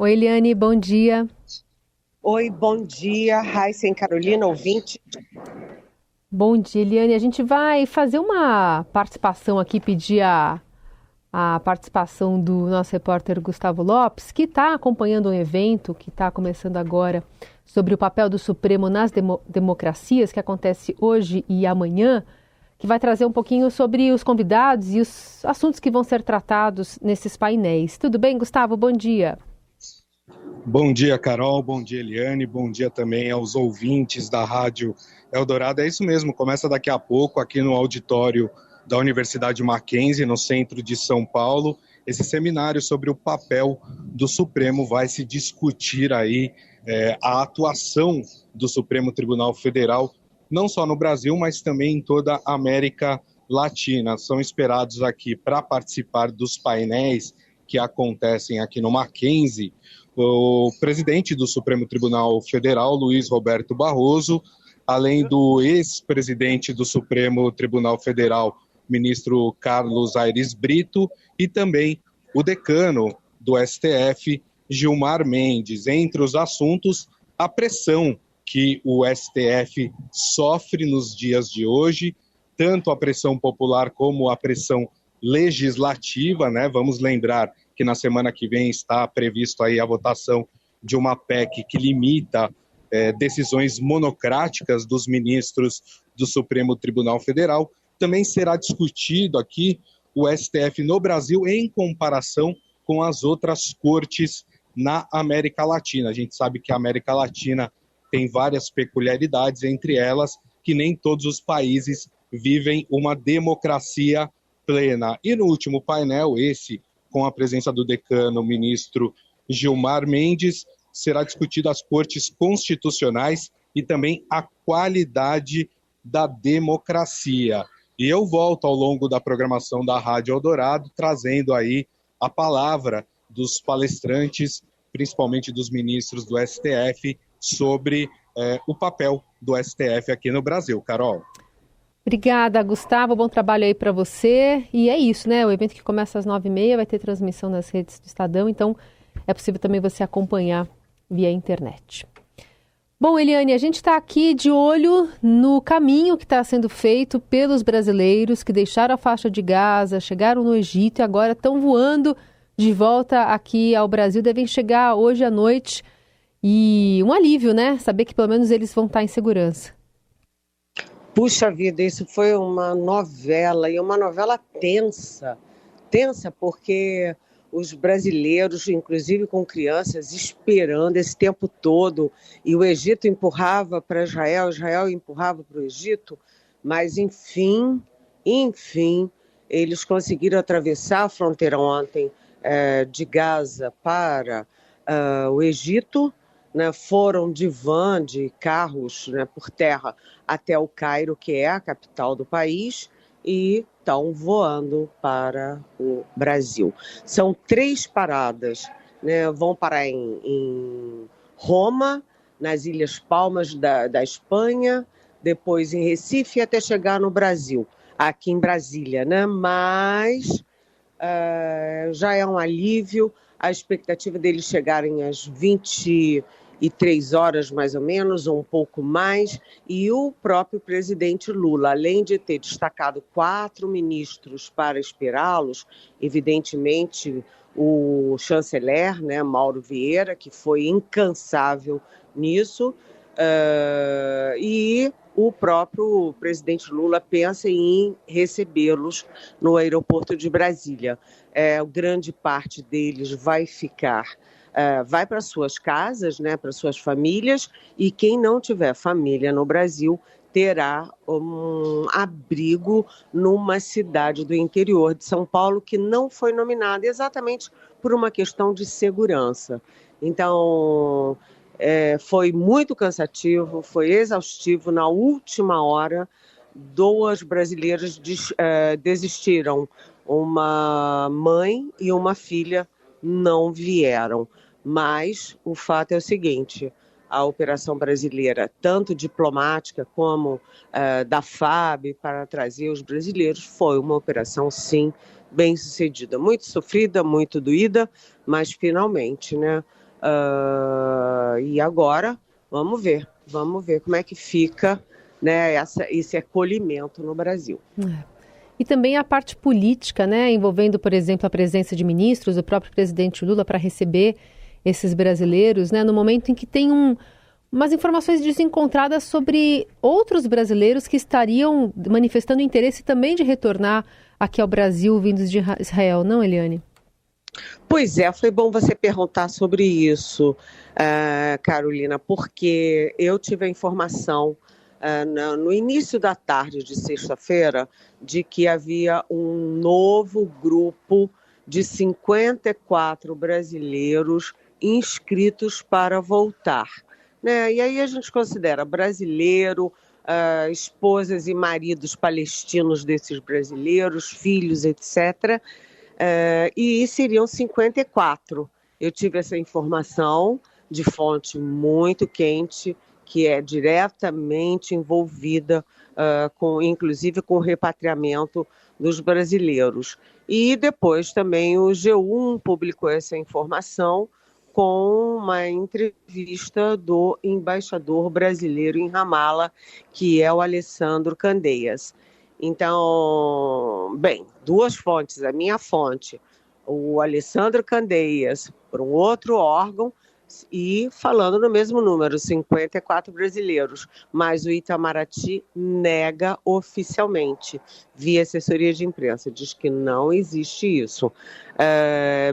Oi, Eliane, bom dia. Oi, bom dia, Raíssa e Carolina, ouvinte. Bom dia, Eliane. A gente vai fazer uma participação aqui, pedir a participação do nosso repórter Gustavo Lopes, que está acompanhando um evento que está começando agora sobre o papel do Supremo nas democracias, que acontece hoje e amanhã, que vai trazer um pouquinho sobre os convidados e os assuntos que vão ser tratados nesses painéis. Tudo bem, Gustavo? Bom dia. Bom dia, Carol. Bom dia, Eliane. Bom dia também aos ouvintes da Rádio Eldorado. É isso mesmo, começa daqui a pouco aqui no auditório da Universidade Mackenzie, no centro de São Paulo. Esse seminário sobre o papel do Supremo vai se discutir aí a atuação do Supremo Tribunal Federal, não só no Brasil, mas também em toda a América Latina. São esperados aqui para participar dos painéis que acontecem aqui no Mackenzie o presidente do Supremo Tribunal Federal, Luiz Roberto Barroso, além do ex-presidente do Supremo Tribunal Federal, ministro Carlos Aires Brito, e também o decano do STF, Gilmar Mendes. Entre os assuntos, a pressão que o STF sofre nos dias de hoje, tanto a pressão popular como a pressão legislativa, né? Vamos lembrar que na semana que vem está previsto aí a votação de uma PEC que limita decisões monocráticas dos ministros do Supremo Tribunal Federal. Também será discutido aqui o STF no Brasil em comparação com as outras cortes na América Latina. A gente sabe que a América Latina tem várias peculiaridades, entre elas que nem todos os países vivem uma democracia plena. E no último painel, esse com a presença do decano, ministro Gilmar Mendes, será discutido as cortes constitucionais e também a qualidade da democracia. E eu volto ao longo da programação da Rádio Eldorado, trazendo aí a palavra dos palestrantes, principalmente dos ministros do STF, sobre o papel do STF aqui no Brasil. Carol. Obrigada, Gustavo. Bom trabalho aí para você. E é isso, né? O evento que começa às 9h30 vai ter transmissão nas redes do Estadão, então é possível também você acompanhar via internet. Bom, Eliane, a gente está aqui de olho no caminho que está sendo feito pelos brasileiros que deixaram a faixa de Gaza, chegaram no Egito e agora estão voando de volta aqui ao Brasil. Devem chegar hoje à noite e um alívio, né? Saber que pelo menos eles vão estar em segurança. Puxa vida, isso foi uma novela, e uma novela tensa. Tensa porque os brasileiros, inclusive com crianças, esperando esse tempo todo, e o Egito empurrava para Israel, Israel empurrava para o Egito, mas enfim, eles conseguiram atravessar a fronteira ontem de Gaza para o Egito, né, foram de van, de carros, né, por terra até o Cairo, que é a capital do país, e estão voando para o Brasil. São 3 paradas, né, vão parar em Roma, nas Ilhas Palmas da Espanha, depois em Recife, até chegar no Brasil, aqui em Brasília, né? Mas já é um alívio. A expectativa deles chegarem às 23 horas, mais ou menos, ou um pouco mais, e o próprio presidente Lula, além de ter destacado 4 ministros para esperá-los, evidentemente o chanceler, né, Mauro Vieira, que foi incansável nisso, e o próprio presidente Lula pensa em recebê-los no aeroporto de Brasília. Grande parte deles vai ficar, vai para suas casas, né, para suas famílias, e quem não tiver família no Brasil terá um abrigo numa cidade do interior de São Paulo que não foi nominada exatamente por uma questão de segurança. Então, foi muito cansativo, foi exaustivo. Na última hora, 2 brasileiras desistiram. Uma mãe e uma filha não vieram. Mas o fato é o seguinte: a operação brasileira, tanto diplomática como da FAB, para trazer os brasileiros, foi uma operação, sim, bem sucedida. Muito sofrida, muito doída, mas finalmente, né, E agora, vamos ver como é que fica, né, esse acolhimento no Brasil. E também a parte política, né, envolvendo, por exemplo, a presença de ministros, o próprio presidente Lula para receber esses brasileiros, né, no momento em que tem umas informações desencontradas sobre outros brasileiros que estariam manifestando interesse também de retornar aqui ao Brasil, vindos de Israel, não, Eliane? Pois é, foi bom você perguntar sobre isso, Carolina, porque eu tive a informação no início da tarde de sexta-feira de que havia um novo grupo de 54 brasileiros inscritos para voltar, né? E aí a gente considera brasileiro, esposas e maridos palestinos desses brasileiros, filhos, etc., e seriam 54. Eu tive essa informação de fonte muito quente, que é diretamente envolvida, inclusive com o repatriamento dos brasileiros. E depois também o G1 publicou essa informação com uma entrevista do embaixador brasileiro em Ramala, que é o Alessandro Candeias. Então, bem, duas fontes, a minha fonte, o Alessandro Candeias, por um outro órgão, e falando no mesmo número, 54 brasileiros, mas o Itamaraty nega oficialmente, via assessoria de imprensa, diz que não existe isso.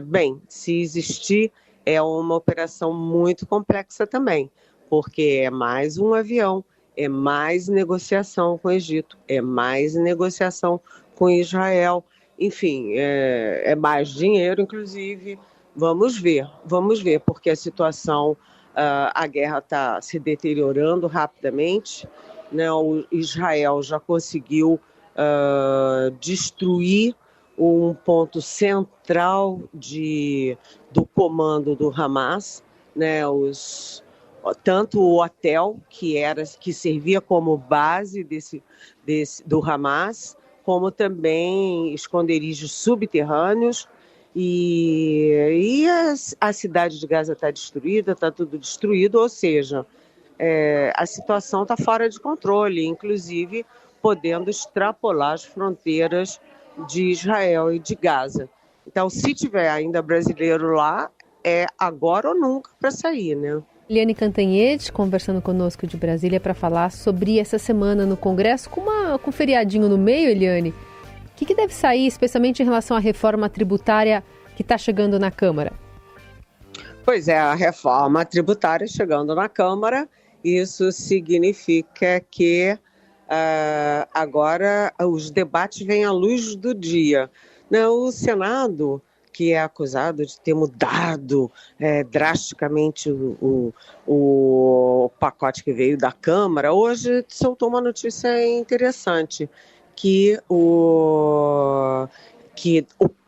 Bem, se existir, é uma operação muito complexa também, porque é mais um avião, é mais negociação com o Egito, é mais negociação com Israel, enfim, é mais dinheiro, inclusive. Vamos ver, porque a situação, a guerra está se deteriorando rapidamente, né? O Israel já conseguiu destruir um ponto central do comando do Hamas, né? Tanto o hotel, que servia como base do Hamas, como também esconderijos subterrâneos, e a cidade de Gaza está destruída, está tudo destruído, ou seja, a situação está fora de controle, inclusive podendo extrapolar as fronteiras de Israel e de Gaza. Então, se tiver ainda brasileiro lá, é agora ou nunca para sair, né? Eliane Cantanhede conversando conosco de Brasília para falar sobre essa semana no Congresso, com um feriadinho no meio, Eliane. O que deve sair, especialmente em relação à reforma tributária que está chegando na Câmara? Pois é, a reforma tributária chegando na Câmara, isso significa que agora os debates vêm à luz do dia. O Senado, que é acusado de ter mudado drasticamente o pacote que veio da Câmara, hoje soltou uma notícia interessante, que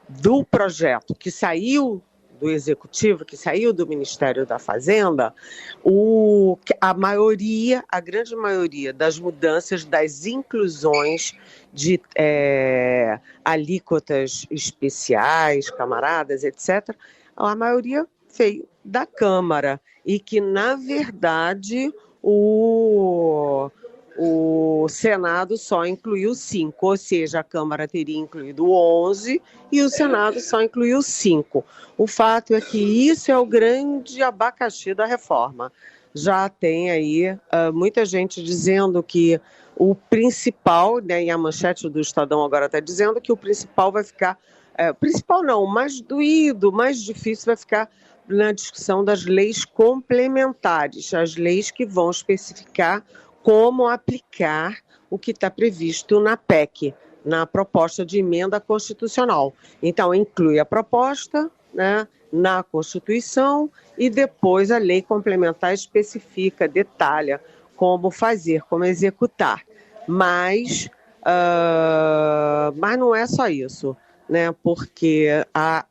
do projeto que saiu do Executivo, que saiu do Ministério da Fazenda, a grande maioria das mudanças, das inclusões de alíquotas especiais, camaradas, etc., a maioria veio da Câmara e que, na verdade, o Senado só incluiu 5, ou seja, a Câmara teria incluído 11 e o Senado só incluiu 5. O fato é que isso é o grande abacaxi da reforma. Já tem aí muita gente dizendo que o principal, né, e a manchete do Estadão agora está dizendo que o principal vai ficar, principal não, o mais doído, o mais difícil vai ficar na discussão das leis complementares, as leis que vão especificar como aplicar o que está previsto na PEC, na proposta de emenda constitucional. Então, inclui a proposta, né, na Constituição e depois a lei complementar especifica, detalha como fazer, como executar. Mas não é só isso, né, porque há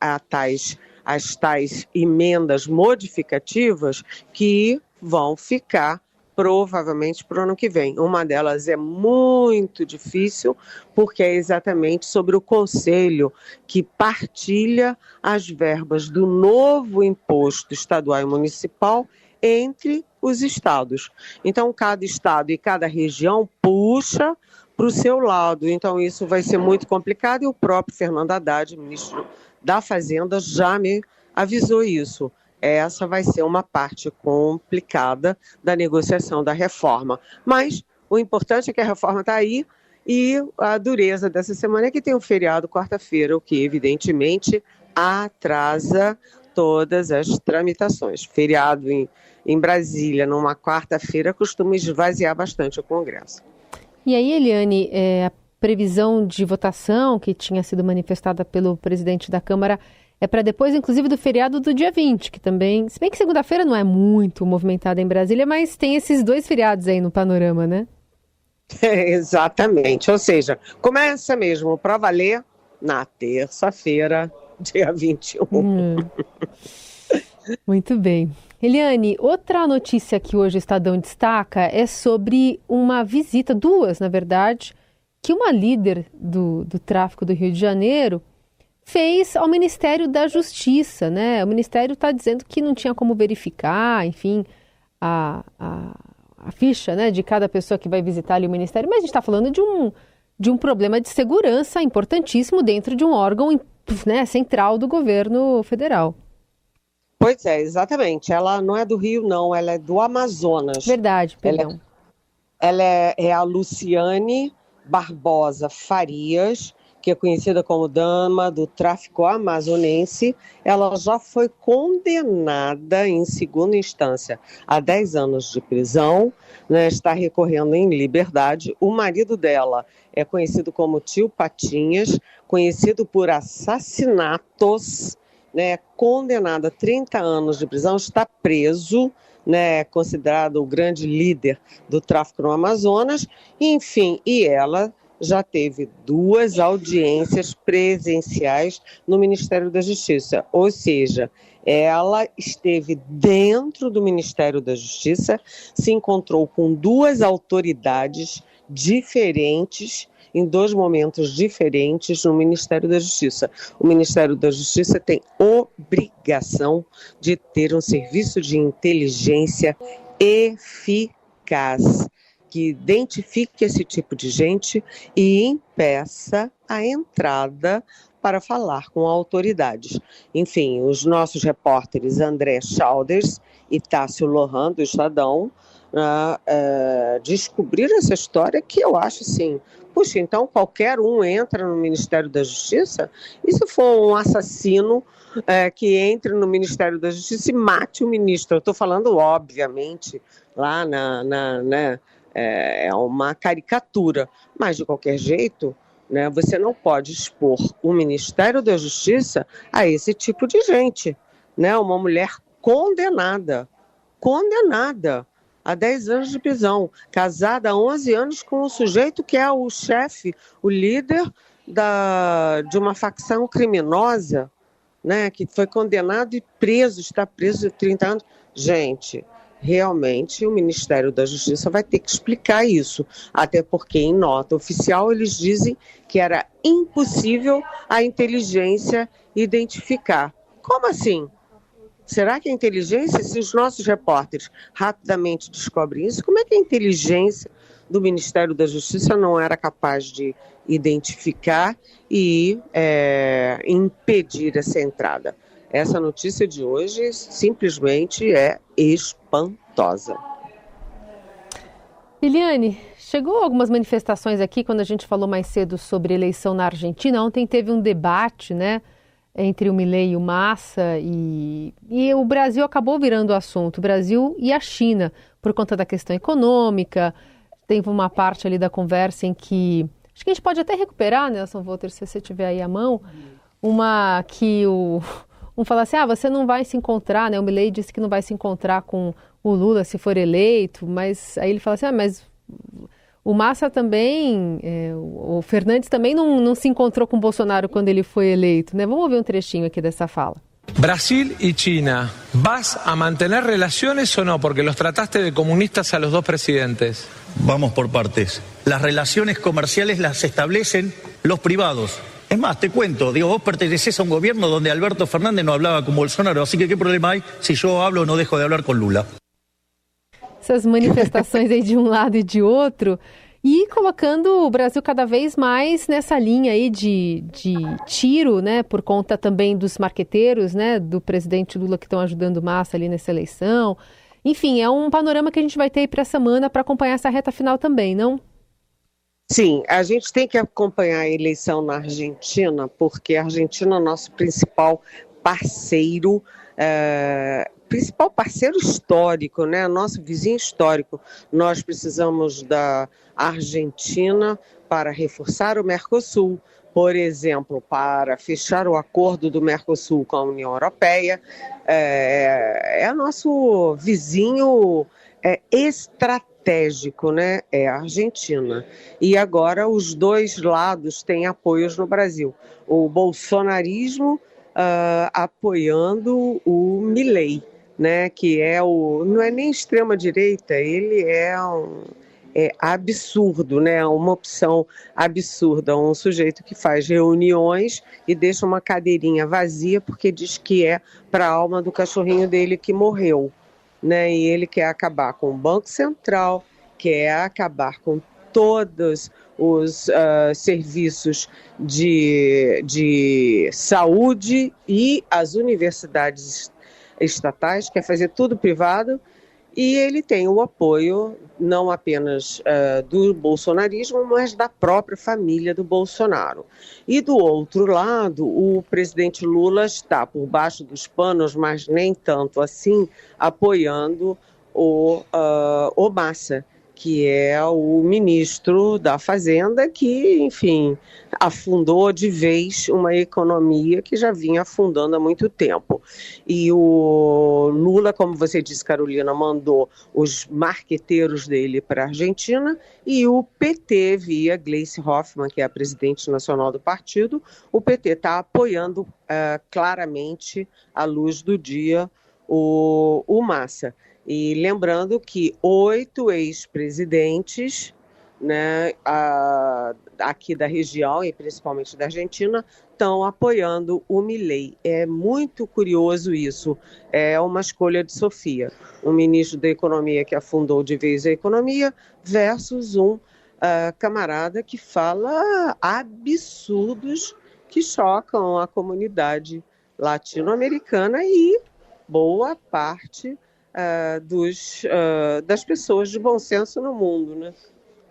as tais emendas modificativas que vão ficar provavelmente para o ano que vem. Uma delas é muito difícil, porque é exatamente sobre o conselho que partilha as verbas do novo imposto estadual e municipal entre os estados. Então, cada estado e cada região puxa para o seu lado. Então, isso vai ser muito complicado e o próprio Fernando Haddad, ministro da Fazenda, já me avisou isso. Essa vai ser uma parte complicada da negociação da reforma. Mas o importante é que a reforma está aí e a dureza dessa semana é que tem um feriado quarta-feira, o que evidentemente atrasa todas as tramitações. Feriado em Brasília, numa quarta-feira, costuma esvaziar bastante o Congresso. E aí, Eliane, a previsão de votação que tinha sido manifestada pelo presidente da Câmara é para depois, inclusive, do feriado do dia 20, que também, se bem que segunda-feira não é muito movimentada em Brasília, mas tem esses 2 feriados aí no panorama, né? Exatamente, ou seja, começa mesmo para valer na terça-feira, dia 21. Muito bem. Eliane, outra notícia que hoje o Estadão destaca é sobre uma visita, 2, na verdade, que uma líder do tráfico do Rio de Janeiro fez ao Ministério da Justiça, né? O Ministério está dizendo que não tinha como verificar, enfim, a ficha, né, de cada pessoa que vai visitar ali o Ministério, mas a gente está falando de um problema de segurança importantíssimo dentro de um órgão, né, central do governo federal. Pois é, exatamente. Ela não é do Rio, não, ela é do Amazonas. Verdade, perdão. Ela é a Luciane Barbosa Farias, que é conhecida como dama do tráfico amazonense. Ela já foi condenada em segunda instância a 10 anos de prisão, né, está recorrendo em liberdade. O marido dela é conhecido como Tio Patinhas, conhecido por assassinatos, né, condenado a 30 anos de prisão, está preso, né, considerado o grande líder do tráfico no Amazonas, enfim, e ela já teve 2 audiências presenciais no Ministério da Justiça, ou seja, ela esteve dentro do Ministério da Justiça, se encontrou com 2 autoridades diferentes, em 2 momentos diferentes no Ministério da Justiça. O Ministério da Justiça tem obrigação de ter um serviço de inteligência eficaz, que identifique esse tipo de gente e impeça a entrada para falar com autoridades. Enfim, os nossos repórteres André Chalders e Tássio Lohan, do Estadão, descobriram essa história que eu acho assim, puxa, então qualquer um entra no Ministério da Justiça? E se for um assassino que entre no Ministério da Justiça e mate o ministro? Eu estou falando, obviamente, lá é uma caricatura, mas de qualquer jeito, né, você não pode expor o Ministério da Justiça a esse tipo de gente, né? Uma mulher condenada a 10 anos de prisão, casada há 11 anos com um sujeito que é o chefe, o líder de uma facção criminosa, né, que foi condenado e preso, está preso há 30 anos. Gente, realmente o Ministério da Justiça vai ter que explicar isso, até porque em nota oficial eles dizem que era impossível a inteligência identificar. Como assim? Será que a inteligência, se os nossos repórteres rapidamente descobrem isso, como é que a inteligência do Ministério da Justiça não era capaz de identificar e impedir essa entrada? Essa notícia de hoje simplesmente é espantosa. Eliane, chegou algumas manifestações aqui quando a gente falou mais cedo sobre eleição na Argentina. Ontem teve um debate, né, entre o Milei e o Massa e o Brasil acabou virando o assunto, o Brasil e a China, por conta da questão econômica. Teve uma parte ali da conversa em que, acho que a gente pode até recuperar, Nelson Volter, se você tiver aí à mão, uma que um fala assim, você não vai se encontrar, né? O Milei disse que não vai se encontrar com o Lula se for eleito, mas aí ele fala assim, mas o Massa também, o Fernandes também não se encontrou com o Bolsonaro quando ele foi eleito, né? Vamos ouvir um trechinho aqui dessa fala. Brasil y China, ¿vas a mantener relaciones o no? Porque los trataste de comunistas a los dos presidentes. Vamos por partes. Las relaciones comerciales las establecen los privados. Es más, te cuento, digo, vos pertenecés a un gobierno donde Alberto Fernández no hablaba con Bolsonaro, así que ¿qué problema hay si yo hablo o no dejo de hablar con Lula? Essas manifestações aí de um lado e de outro, e colocando o Brasil cada vez mais nessa linha aí de tiro, né, por conta também dos marqueteiros, né, do presidente Lula que estão ajudando massa ali nessa eleição. Enfim, é um panorama que a gente vai ter aí para a semana para acompanhar essa reta final também, não? Sim, a gente tem que acompanhar a eleição na Argentina, porque a Argentina é nosso principal parceiro histórico, né? Nosso vizinho histórico. Nós precisamos da Argentina para reforçar o Mercosul, por exemplo, para fechar o acordo do Mercosul com a União Europeia. É nosso vizinho estratégico, né? É a Argentina. E agora os dois lados têm apoios no Brasil. O bolsonarismo apoiando o Milei, né? Que não é nem extrema-direita, ele é absurdo, né? Uma opção absurda, um sujeito que faz reuniões e deixa uma cadeirinha vazia porque diz que é para a alma do cachorrinho dele que morreu, né? E ele quer acabar com o Banco Central, quer acabar com todos os serviços de saúde e as universidades estatais, quer fazer tudo privado, e ele tem o apoio não apenas do bolsonarismo, mas da própria família do Bolsonaro. E do outro lado, o presidente Lula está por baixo dos panos, mas nem tanto assim, apoiando o Massa, que é o ministro da Fazenda, que, enfim, afundou de vez uma economia que já vinha afundando há muito tempo. E o Lula, como você disse, Carolina, mandou os marqueteiros dele para a Argentina, e o PT, via Gleice Hoffmann, que é a presidente nacional do partido, o PT está apoiando claramente, à luz do dia, o Massa. E lembrando que 8 ex-presidentes, né, aqui da região e principalmente da Argentina, estão apoiando o Milei. É muito curioso isso. É uma escolha de Sofia. Um ministro da Economia que afundou de vez a economia versus um camarada que fala absurdos que chocam a comunidade latino-americana e boa parte das pessoas de bom senso no mundo, né?